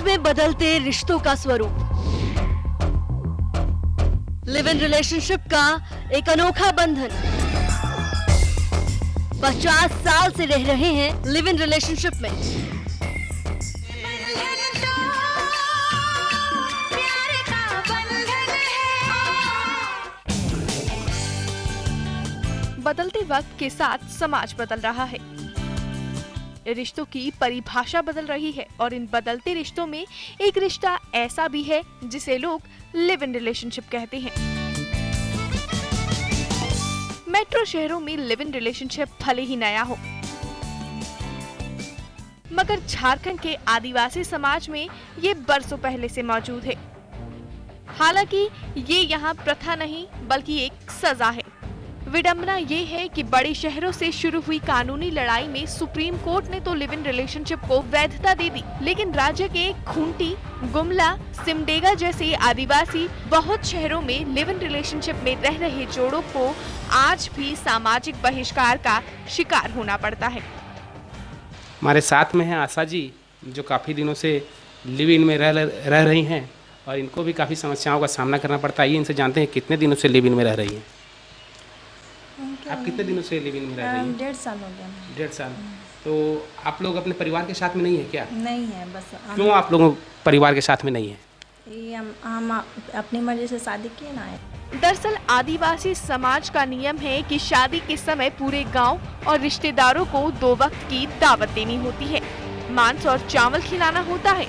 में बदलते रिश्तों का स्वरूप। लिव इन रिलेशनशिप का एक अनोखा बंधन। 50 साल से रह रहे हैं लिव इन रिलेशनशिप में। बदलते वक्त के साथ समाज बदल रहा है, रिश्तों की परिभाषा बदल रही है और इन बदलते रिश्तों में एक रिश्ता ऐसा भी है जिसे लोग लिव इन रिलेशनशिप कहते हैं। मेट्रो शहरों में लिव इन रिलेशनशिप भले ही नया हो, मगर झारखंड के आदिवासी समाज में ये बरसों पहले से मौजूद है। हालांकि ये यहाँ प्रथा नहीं बल्कि एक सजा है। विडंबना ये है कि बड़े शहरों से शुरू हुई कानूनी लड़ाई में सुप्रीम कोर्ट ने तो लिव इन रिलेशनशिप को वैधता दे दी, लेकिन राज्य के खूंटी, गुमला, सिमडेगा जैसे आदिवासी बहुत शहरों में लिव इन रिलेशनशिप में रह रहे जोड़ों को आज भी सामाजिक बहिष्कार का शिकार होना पड़ता है। हमारे साथ में हैं आशा जी, जो काफ़ी दिनों से लिव इन में रह रही हैं और इनको भी काफ़ी समस्याओं का सामना करना पड़ता है। ये इनसे जानते हैं कितने दिनों से लिव इन में रह रही हैं। आप कितने दिनों से लिव इन में रह रही हैं? 1.5 साल हो गया। 1.5 साल। तो आप लोग अपने परिवार के साथ में नहीं है क्या? नहीं है, बस क्यों आप लोग परिवार के साथ में नहीं है? ये हम अपनी मर्जी से शादी किए ना है। दरअसल आदिवासी समाज का नियम है कि शादी के समय पूरे गांव और रिश्तेदारों को 2 वक्त की दावत देनी होती है, मांस और चावल खिलाना होता है,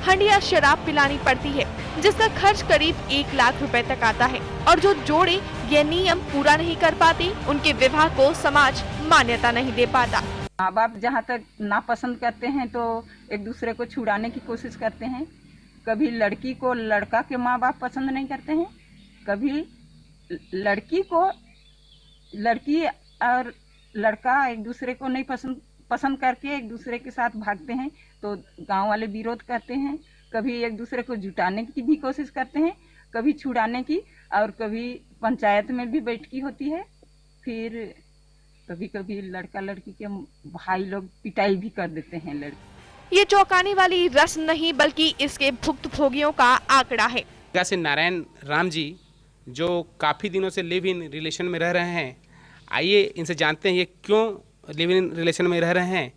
हंडिया शराब पिलानी पड़ती है, जिसका खर्च करीब 1 लाख रुपए तक आता है। और जो जोड़े यह नियम पूरा नहीं कर पाते, उनके विवाह को समाज मान्यता नहीं दे पाता। माँ बाप जहाँ तक नापसंद करते हैं तो एक दूसरे को छुड़ाने की कोशिश करते हैं। कभी लड़की को लड़का के माँ बाप पसंद नहीं करते हैं, कभी लड़की को लड़की और लड़का एक दूसरे को नहीं पसंद करके एक दूसरे के साथ भागते हैं, तो गांव वाले विरोध करते हैं। कभी एक दूसरे को जुटाने की भी कोशिश करते हैं, कभी छुड़ाने की, और कभी पंचायत में भी बैठकी होती है। फिर कभी कभी लड़का लड़की के भाई लोग पिटाई भी कर देते हैं लड़की। ये चौंकाने वाली रस्म नहीं बल्कि इसके भुक्तभोगियों का आंकड़ा है। जैसे नारायण राम जी, जो काफ़ी दिनों से लिव इन रिलेशन में रह रहे हैं, आइए इनसे जानते हैं ये क्यों लिव इन रिलेशन में रह रहे हैं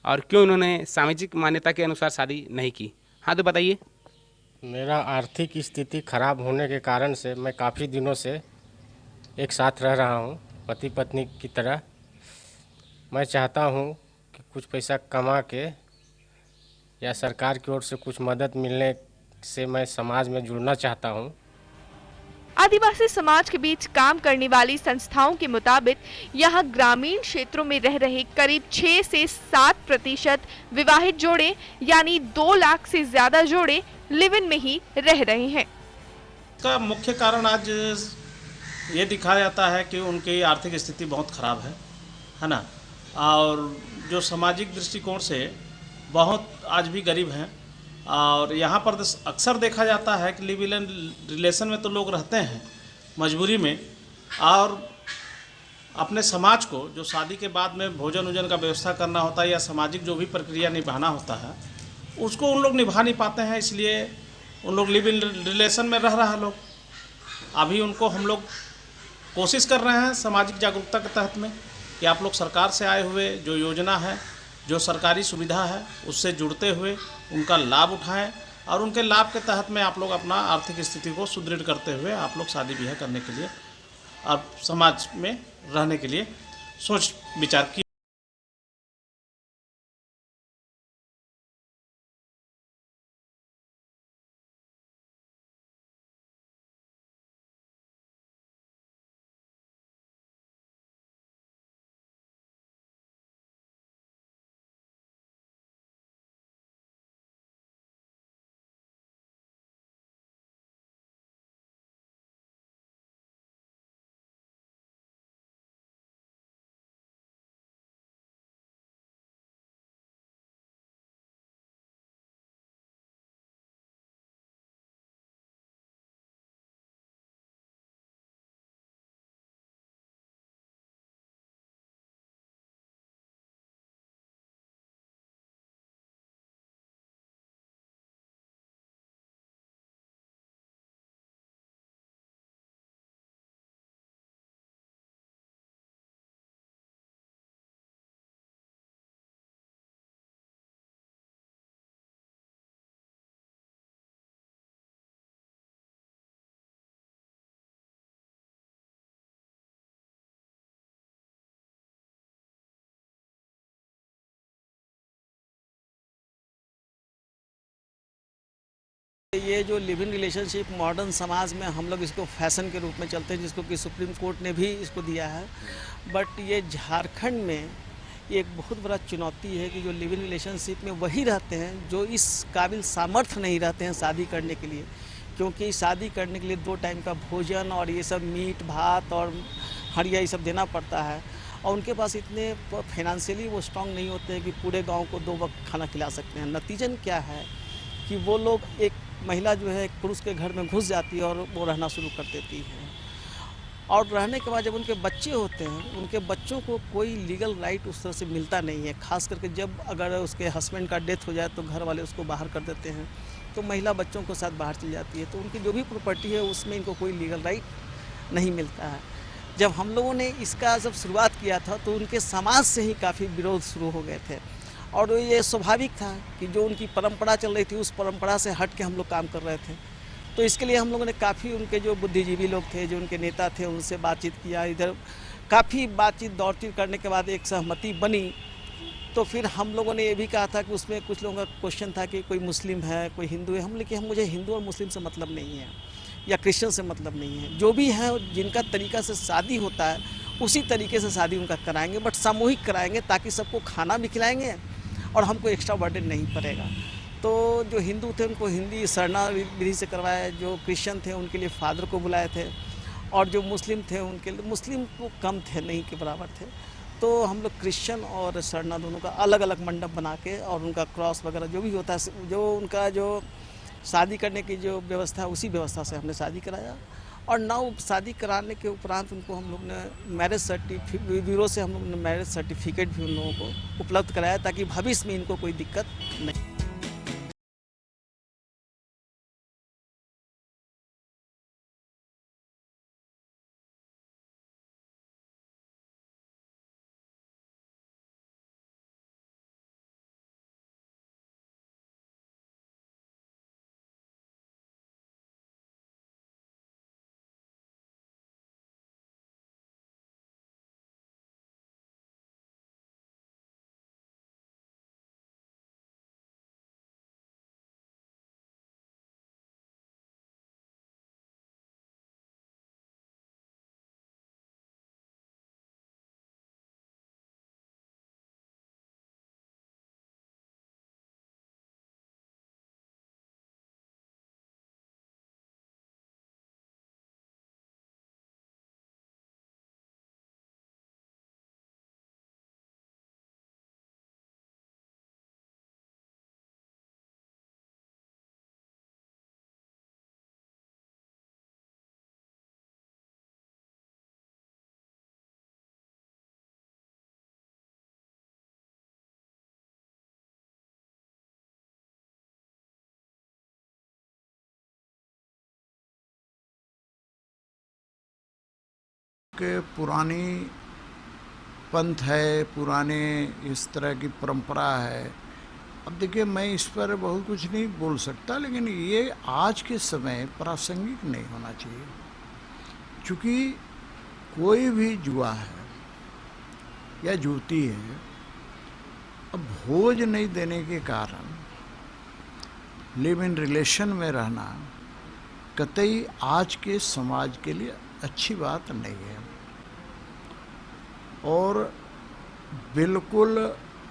और क्यों उन्होंने सामाजिक मान्यता के अनुसार शादी नहीं की। हाँ, तो बताइए। मेरा आर्थिक स्थिति खराब होने के कारण से मैं काफ़ी दिनों से एक साथ रह रहा हूँ, पति पत्नी की तरह। मैं चाहता हूँ कि कुछ पैसा कमा के या सरकार की ओर से कुछ मदद मिलने से मैं समाज में जुड़ना चाहता हूँ। आदिवासी समाज के बीच काम करने वाली संस्थाओं के मुताबिक यहाँ ग्रामीण क्षेत्रों में रह रहे करीब 6 से 7% विवाहित जोड़े यानी 2 लाख से ज्यादा जोड़े लिव इन में ही रह रहे हैं। इसका मुख्य कारण आज ये दिखाया जाता है कि उनकी आर्थिक स्थिति बहुत खराब है ना, और जो सामाजिक दृष्टिकोण से बहुत आज भी गरीब हैं। और यहाँ पर अक्सर देखा जाता है कि लिव इन रिलेशन में तो लोग रहते हैं मजबूरी में, और अपने समाज को जो शादी के बाद में भोजन वोजन का व्यवस्था करना होता है या सामाजिक जो भी प्रक्रिया निभाना होता है उसको उन लोग निभा नहीं पाते हैं, इसलिए उन लोग लिव इन रिलेशन में रह रहा लोग। अभी उनको हम लोग कोशिश कर रहे हैं सामाजिक जागरूकता के तहत में कि आप लोग सरकार से आए हुए जो योजना है, जो सरकारी सुविधा है, उससे जुड़ते हुए उनका लाभ उठाएं और उनके लाभ के तहत में आप लोग अपना आर्थिक स्थिति को सुदृढ़ करते हुए आप लोग शादी ब्याह करने के लिए और समाज में रहने के लिए सोच विचार की। ये जो लिव इन रिलेशनशिप मॉडर्न समाज में हम लोग इसको फैशन के रूप में चलते हैं, जिसको कि सुप्रीम कोर्ट ने भी इसको दिया है, बट ये झारखंड में ये एक बहुत बड़ा चुनौती है कि जो लिव इन रिलेशनशिप में वही रहते हैं जो इस काबिल सामर्थ्य नहीं रहते हैं शादी करने के लिए, क्योंकि शादी करने के लिए 2 टाइम का भोजन और ये सब मीट भात और हरिया ये सब देना पड़ता है, और उनके पास इतने फाइनेंशियली वो स्ट्रांग नहीं होते हैं कि पूरे गांव को 2 वक्त खाना खिला सकते हैं। नतीजन क्या है कि वो लोग, एक महिला जो है एक पुरुष के घर में घुस जाती है और वो रहना शुरू कर देती है, और रहने के बाद जब उनके बच्चे होते हैं, उनके बच्चों को कोई लीगल राइट उस तरह से मिलता नहीं है। खास करके जब अगर उसके हस्बैंड का डेथ हो जाए तो घर वाले उसको बाहर कर देते हैं, तो महिला बच्चों के साथ बाहर चली जाती है, तो उनकी जो भी प्रॉपर्टी है उसमें इनको कोई लीगल राइट नहीं मिलता है। जब हम लोगों ने इसका जब शुरुआत किया था तो उनके समाज से ही काफ़ी विरोध शुरू हो गए थे, और ये स्वाभाविक था कि जो उनकी परंपरा चल रही थी उस परंपरा से हट के हम लोग काम कर रहे थे। तो इसके लिए हम लोगों ने काफ़ी उनके जो बुद्धिजीवी लोग थे, जो उनके नेता थे, उनसे बातचीत किया। इधर काफ़ी बातचीत दौड़ती करने के बाद एक सहमति बनी। तो फिर हम लोगों ने ये भी कहा था कि उसमें कुछ लोगों का क्वेश्चन था कि कोई मुस्लिम है, कोई हिंदू है। हम लोग कि हम मुझे हिंदू और मुस्लिम से मतलब नहीं है या क्रिश्चियन से मतलब नहीं है, जो भी है जिनका तरीका से शादी होता है उसी तरीके से शादी उनका कराएंगे, बट सामूहिक कराएंगे ताकि सबको खाना भी खिलाएंगे और हमको एक्स्ट्रा बर्डन नहीं पड़ेगा। तो जो हिंदू थे उनको हिंदी सरना विधि से करवाया, जो क्रिश्चियन थे उनके लिए फादर को बुलाए थे, और जो मुस्लिम थे उनके लिए, मुस्लिम तो कम थे, नहीं के बराबर थे, तो हम लोग क्रिश्चियन और सरना दोनों का अलग अलग मंडप बना के और उनका क्रॉस वगैरह जो भी होता है, जो उनका जो शादी करने की जो व्यवस्था है उसी व्यवस्था से हमने शादी कराया। और नाउ शादी कराने के उपरांत उनको हम लोग ने मैरिज सर्टिफिकेट, ब्यूरो से हम लोग ने मैरिज सर्टिफिकेट भी उन लोगों को उपलब्ध कराया ताकि भविष्य में इनको कोई दिक्कत नहीं। के पुरानी पंथ है, पुराने इस तरह की परंपरा है। अब देखिए, मैं इस पर बहुत कुछ नहीं बोल सकता, लेकिन ये आज के समय प्रासंगिक नहीं होना चाहिए, क्योंकि कोई भी जुआ है या जुती है, अब भोज नहीं देने के कारण लिव इन रिलेशन में रहना कतई आज के समाज के लिए अच्छी बात नहीं है, और बिल्कुल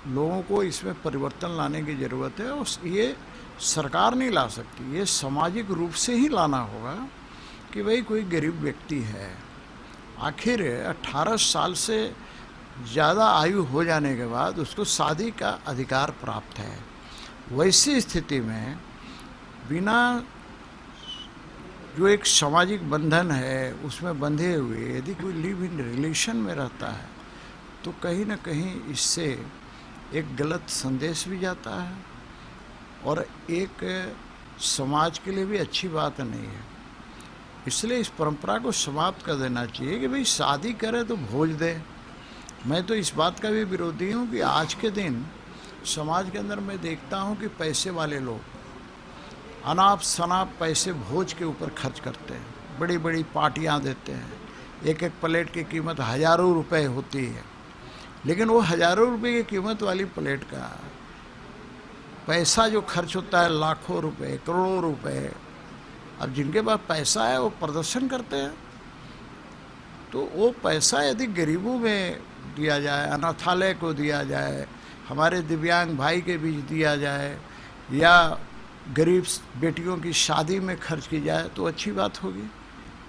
लोगों को इसमें परिवर्तन लाने की ज़रूरत है। और ये सरकार नहीं ला सकती, ये सामाजिक रूप से ही लाना होगा कि भाई कोई गरीब व्यक्ति है, आखिर 18 साल से ज़्यादा आयु हो जाने के बाद उसको शादी का अधिकार प्राप्त है। वैसी स्थिति में बिना जो एक सामाजिक बंधन है उसमें बंधे हुए यदि कोई लिव इन रिलेशन में रहता है तो कहीं ना कहीं इससे एक गलत संदेश भी जाता है और एक समाज के लिए भी अच्छी बात नहीं है। इसलिए इस परंपरा को समाप्त कर देना चाहिए कि भाई शादी करे तो भोज दे। मैं तो इस बात का भी विरोधी हूँ कि आज के दिन समाज के अंदर मैं देखता हूँ कि पैसे वाले लोग अनाप शनाप पैसे भोज के ऊपर खर्च करते हैं, बड़ी बड़ी पार्टियां देते हैं, एक एक प्लेट की कीमत हज़ारों रुपए होती है, लेकिन वो हज़ारों रुपए की कीमत वाली प्लेट का पैसा जो खर्च होता है लाखों रुपए, करोड़ों रुपए, अब जिनके पास पैसा है वो प्रदर्शन करते हैं, तो वो पैसा यदि गरीबों में दिया जाए, अनाथालय को दिया जाए, हमारे दिव्यांग भाई के बीच दिया जाए, या गरीब बेटियों की शादी में खर्च की जाए तो अच्छी बात होगी।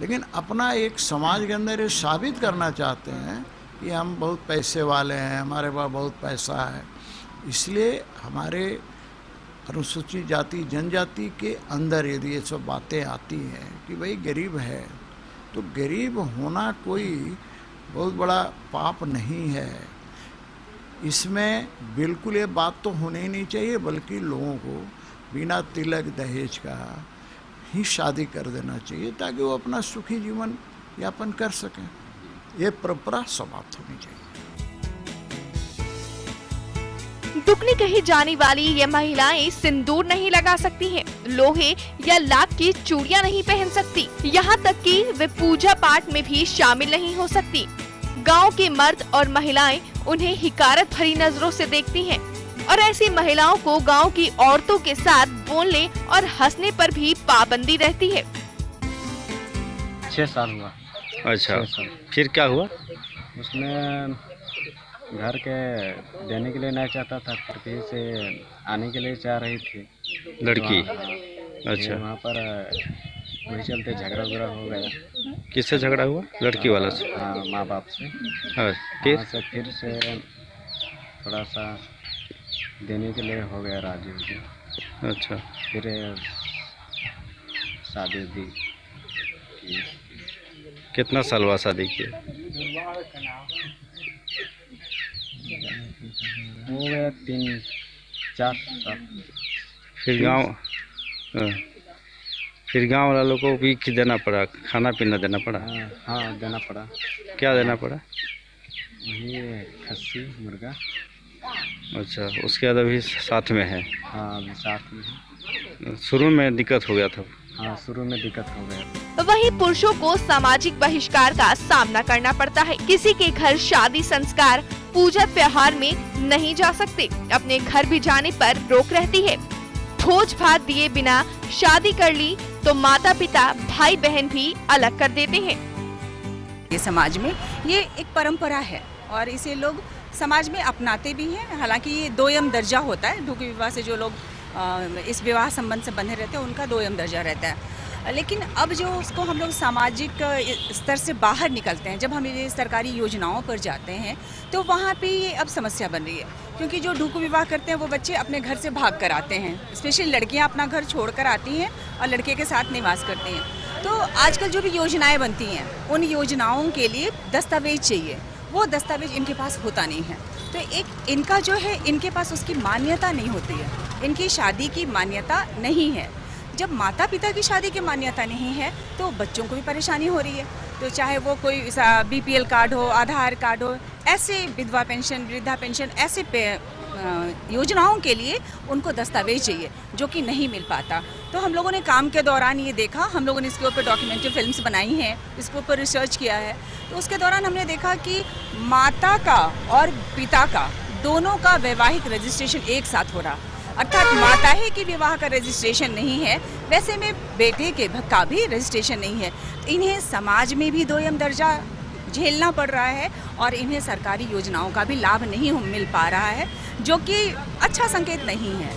लेकिन अपना एक समाज के अंदर ये साबित करना चाहते हैं कि हम बहुत पैसे वाले हैं, हमारे पास बहुत पैसा है, इसलिए हमारे अनुसूचित जाति जनजाति के अंदर यदि ये सब बातें आती हैं कि भाई गरीब है, तो गरीब होना कोई बहुत बड़ा पाप नहीं है। इसमें बिल्कुल ये बात तो होनी ही नहीं चाहिए, बल्कि लोगों को बिना तिलक दहेज का ही शादी कर देना चाहिए ताकि वो अपना सुखी जीवन यापन कर सकें। ये परंपरा समाप्त होनी चाहिए। दुगनी कही जाने वाली ये महिलाएं सिंदूर नहीं लगा सकती हैं, लोहे या लाख की चूड़ियां नहीं पहन सकती, यहाँ तक कि वे पूजा पाठ में भी शामिल नहीं हो सकती। गांव के मर्द और महिलाएं उन्हें हिकारत भरी नजरों से देखती हैं और ऐसी महिलाओं को गांव की औरतों के साथ बोलने और हंसने पर भी पाबंदी रहती है। 6 साल हुआ। अच्छा, फिर क्या हुआ? उसमें घर के देने के लिए नहीं चाहता था, फिर से आने के लिए चाह रही थी लड़की। अच्छा, वहाँ पर वही चलते झगड़ा वगड़ा हो गया। किससे झगड़ा हुआ? लड़की वाला से? हाँ, माँ बाप से। फिर से थोड़ा सा देने के लिए हो गया राजी हो गया। अच्छा, फिर शादी दी। कितना साल बाद शादी किया? हो गया 3-4 साल। फिर गांव वालों को भी देना पड़ा, खाना पीना देना पड़ा? हाँ, देना पड़ा। क्या देना पड़ा? ये खस्सी मुर्गा। अच्छा, उसके बाद अभी साथ में है? हाँ, अभी साथ में है। शुरू में दिक्कत हो गया था? हाँ, शुरू में दिक्कत हो गया। वहीं पुरुषों को सामाजिक बहिष्कार का सामना करना पड़ता है। किसी के घर शादी संस्कार पूजा त्योहार में नहीं जा सकते, अपने घर भी जाने पर रोक रहती है। भोज भात दिए बिना शादी कर ली तो माता पिता भाई बहन भी अलग कर देते हैं। ये समाज में ये एक परंपरा है और इसे लोग समाज में अपनाते भी हैं। हालांकि ये दोयम दर्जा होता है, ढूक विवाह से जो लोग इस विवाह संबंध से बंधे रहते हैं उनका दोयम दर्जा रहता है। लेकिन अब जो उसको हम लोग सामाजिक स्तर से बाहर निकलते हैं, जब हम ये सरकारी योजनाओं पर जाते हैं तो वहाँ पे ये अब समस्या बन रही है, क्योंकि जो ढूक विवाह करते हैं वो बच्चे अपने घर से भाग कर आते हैं। स्पेशली लड़कियाँ अपना घर छोड़ कर आती हैं और लड़के के साथ निवास करती हैं। तो आजकल जो भी योजनाएँ बनती हैं उन योजनाओं के लिए दस्तावेज चाहिए, वो दस्तावेज इनके पास होता नहीं है। तो एक इनका जो है, इनके पास उसकी मान्यता नहीं होती है, इनकी शादी की मान्यता नहीं है। जब माता पिता की शादी की मान्यता नहीं है तो बच्चों को भी परेशानी हो रही है। तो चाहे वो कोई BPL कार्ड हो, आधार कार्ड हो, ऐसे विधवा पेंशन, वृद्धा पेंशन, ऐसे योजनाओं के लिए उनको दस्तावेज चाहिए जो कि नहीं मिल पाता। तो हम लोगों ने काम के दौरान ये देखा, हम लोगों ने इसके ऊपर डॉक्यूमेंट्री फिल्म्स बनाई हैं, इसके ऊपर रिसर्च किया है। तो उसके दौरान हमने देखा कि माता का और पिता का दोनों का वैवाहिक रजिस्ट्रेशन एक साथ हो रहा, अर्थात माता ही की विवाह का रजिस्ट्रेशन नहीं है, वैसे में बेटे के का भी रजिस्ट्रेशन नहीं है। तो इन्हें समाज में भी दोयम दर्जा झेलना पड़ रहा है और इन्हें सरकारी योजनाओं का भी लाभ नहीं मिल पा रहा है, जो कि अच्छा संकेत नहीं है।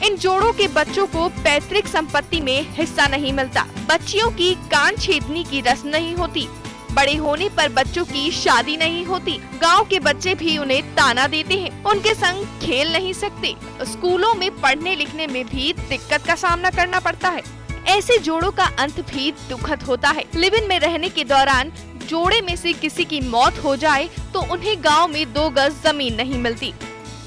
इन जोड़ों के बच्चों को पैतृक संपत्ति में हिस्सा नहीं मिलता, बच्चियों की कान छेदनी की रस्म नहीं होती, बड़े होने पर बच्चों की शादी नहीं होती, गांव के बच्चे भी उन्हें ताना देते हैं, उनके संग खेल नहीं सकते, स्कूलों में पढ़ने लिखने में भी दिक्कत का सामना करना पड़ता है। ऐसे जोड़ों का अंत भी दुखद होता है। लिव इन में रहने के दौरान जोड़े में से किसी की मौत हो जाए तो उन्हें गांव में 2 गज जमीन नहीं मिलती,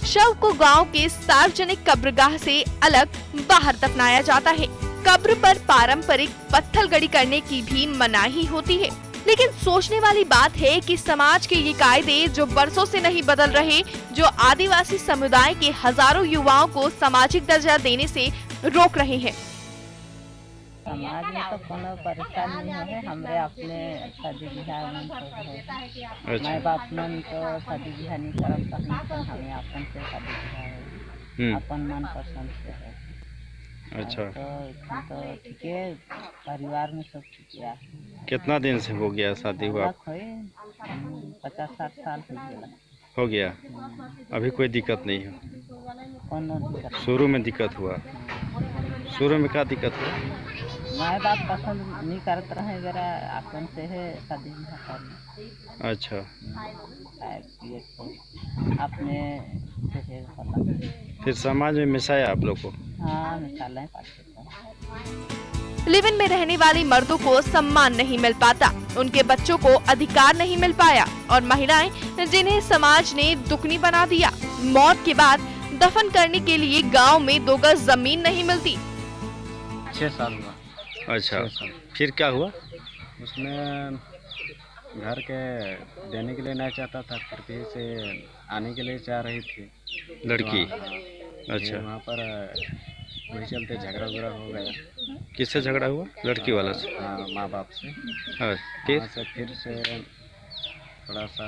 शव को गांव के सार्वजनिक कब्रगाह से अलग बाहर दफनाया जाता है। कब्र पर पारंपरिक पत्थर गड़ी करने की भी मनाही होती है। लेकिन सोचने वाली बात है कि समाज के ये कायदे जो बरसों से नहीं बदल रहे, जो आदिवासी समुदाय के हजारों युवाओं को सामाजिक दर्जा देने से रोक रहे हैं। समाज में तो कोनो परेशानी नहीं है, हमरे अपने शादी बिहार में माँ बाप मन तो शादी बिहार नहीं करब, हमें अपन से शादी बिहार अपन मन पसंद से है। अच्छा, तो ठीक है, परिवार में सब ठीक है। कितना दिन से हो गया शादी हुआ? 50-60 साल हो गया। अभी कोई दिक्कत नहीं है? दिक्कत शुरू में दिक्कत हुआ? शुरू में क्या दिक्कत हुआ? माँ बाप पसंद नहीं करते रहे, जरा अपन से है शादी करना। अच्छा, ये तो अपने से है पता। फिर समाज में मिसाया आप लोग को? हाँ, मिसाला है। लिव इन में रहने वाले मर्दों को सम्मान नहीं मिल पाता, उनके बच्चों को अधिकार नहीं मिल पाया और महिलाएं जिन्हें समाज ने दुखनी बना दिया, मौत के बाद दफन करने के लिए गांव में 2 गज जमीन नहीं मिलती। 6 साल हुआ। अच्छा, फिर क्या हुआ? उसमें घर के देने के लिए नहीं चाहता था, फिर से आने के लिए चाह रही थी लड़की। अच्छा, वहाँ पर वही चलते झगड़ा हो गया। किससे झगड़ा हुआ? लड़की वाला से? हाँ, माँ बाप से। हाँ, फिर से थोड़ा सा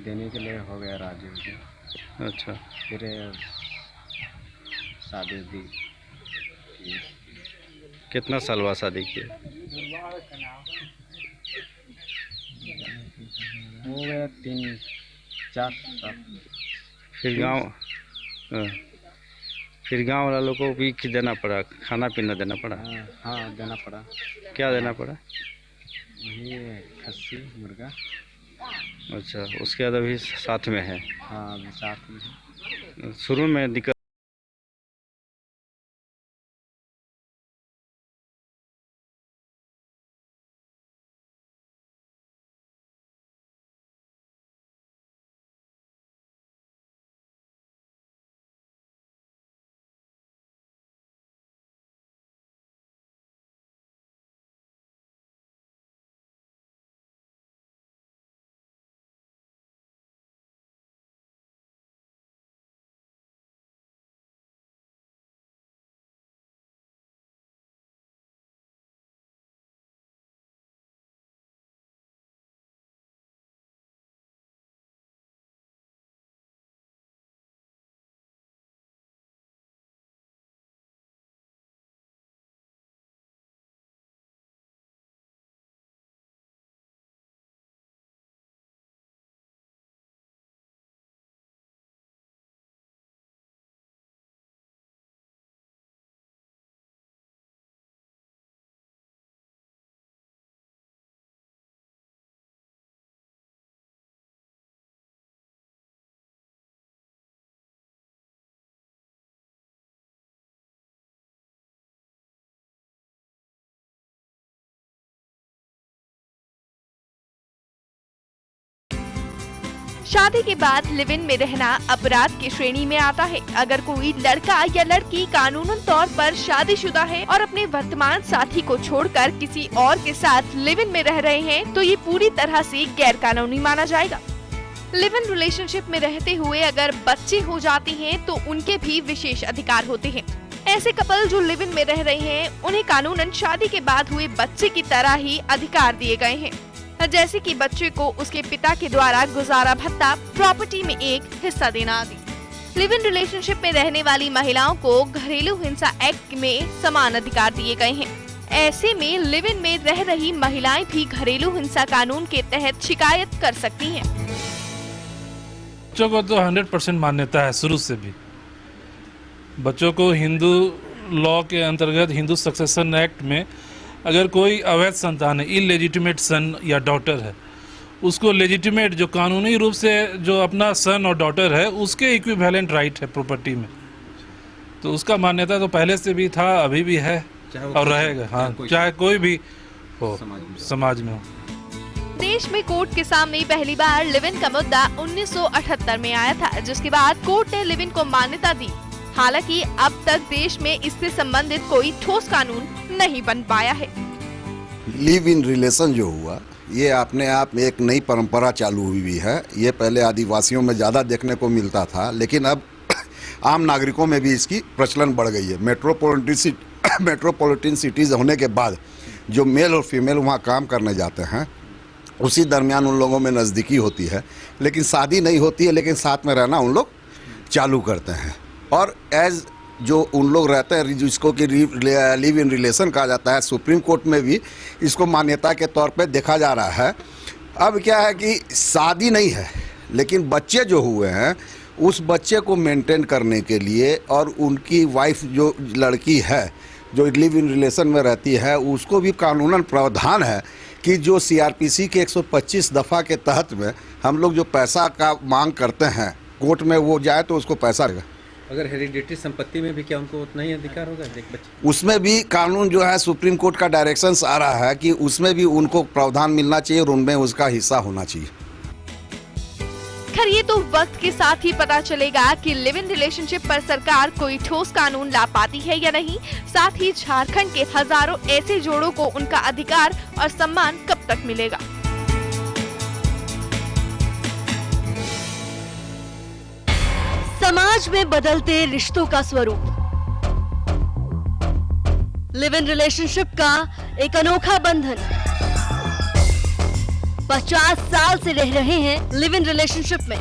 देने के लिए हो गया राजी हो गया। अच्छा, फिर शादी दी। कितना साल हुआ शादी किए? हो गया 3-4 साल। फिर गांव वाला लोगों को भी देना पड़ा, खाना पीना देना पड़ा? हाँ, देना पड़ा। क्या देना पड़ा? ये खस्सी मुर्गा। अच्छा, उसके बाद अभी साथ में है? हाँ, अभी साथ में है। शुरू में दिक्कत शादी के बाद लिव इन में रहना अपराध की श्रेणी में आता है। अगर कोई लड़का या लड़की कानूनन तौर पर शादीशुदा है और अपने वर्तमान साथी को छोड़कर किसी और के साथ लिव इन में रह रहे हैं, तो ये पूरी तरह से गैर कानूनी माना जाएगा। लिव इन रिलेशनशिप में रहते हुए अगर बच्चे हो जाते हैं तो उनके भी विशेष अधिकार होते हैं। ऐसे कपल जो लिव इन में रह रहे हैं, उन्हें कानूनन शादी के बाद हुए बच्चे की तरह ही अधिकार दिए गए हैं, जैसे कि बच्चे को उसके पिता के द्वारा गुजारा भत्ता, प्रॉपर्टी में एक हिस्सा देना आदि। लिव इन रिलेशनशिप में रहने वाली महिलाओं को घरेलू हिंसा एक्ट में समान अधिकार दिए गए हैं। ऐसे में लिव इन में रह रही महिलाएं भी घरेलू हिंसा कानून के तहत शिकायत कर सकती हैं। बच्चों को तो 100% मान्यता है शुरू से भी। बच्चों को हिंदू लॉ के अंतर्गत हिंदू सक्सेशन एक्ट में अगर कोई अवैध संतान है, इलेजिटिमेट सन या डॉटर है, उसको लेजिटिमेट जो कानूनी रूप से जो अपना सन और डॉटर है उसके इक्विवेलेंट राइट है प्रॉपर्टी में, तो उसका मान्यता तो पहले से भी था, अभी भी है और रहेगा। हाँ, चाहे कोई भी हो समाज में हो। देश में कोर्ट के सामने पहली बार लिव इन का मुद्दा 1978 में आया था, जिसके बाद कोर्ट ने लिव इन को मान्यता दी। हालांकि अब तक देश में इससे संबंधित कोई ठोस कानून नहीं बन पाया है। लिव इन रिलेशन जो हुआ, ये अपने आप में एक नई परंपरा चालू हुई है। ये पहले आदिवासियों में ज़्यादा देखने को मिलता था, लेकिन अब आम नागरिकों में भी इसकी प्रचलन बढ़ गई है। मेट्रोपॉलिटन सिटीज़ होने के बाद जो मेल और फीमेल वहाँ काम करने जाते हैं, उसी दरमियान उन लोगों में नज़दीकी होती है, लेकिन शादी नहीं होती है, लेकिन साथ में रहना उन लोग चालू करते हैं। और एज जो उन लोग रहते हैं जिसको कि लिव इन रिलेशन कहा जाता है, सुप्रीम कोर्ट में भी इसको मान्यता के तौर पे देखा जा रहा है। अब क्या है कि शादी नहीं है, लेकिन बच्चे जो हुए हैं उस बच्चे को मेंटेन करने के लिए और उनकी वाइफ जो लड़की है जो लिव इन रिलेशन में रहती है उसको भी कानूनन प्रावधान है कि जो सीआरपीसी के 125 दफ़ा के तहत में हम लोग जो पैसा का मांग करते हैं कोर्ट में, वो जाए तो उसको पैसा देगा। अगर हेरिडिटरी संपत्ति में भी क्या उनको उतना ही अधिकार होगा? उसमें भी कानून जो है सुप्रीम कोर्ट का डायरेक्शंस आ रहा है कि उसमें भी उनको प्रावधान मिलना चाहिए और उनमें उसका हिस्सा होना चाहिए। खैर ये तो वक्त के साथ ही पता चलेगा कि लिव इन रिलेशनशिप पर सरकार कोई ठोस कानून ला पाती है या नहीं। साथ ही झारखंड के हजारों ऐसे जोड़ों को उनका अधिकार और सम्मान कब तक मिलेगा। समाज में बदलते रिश्तों का स्वरूप। लिव इन रिलेशनशिप का एक अनोखा बंधन। 50 साल से रह रहे हैं लिव इन रिलेशनशिप में।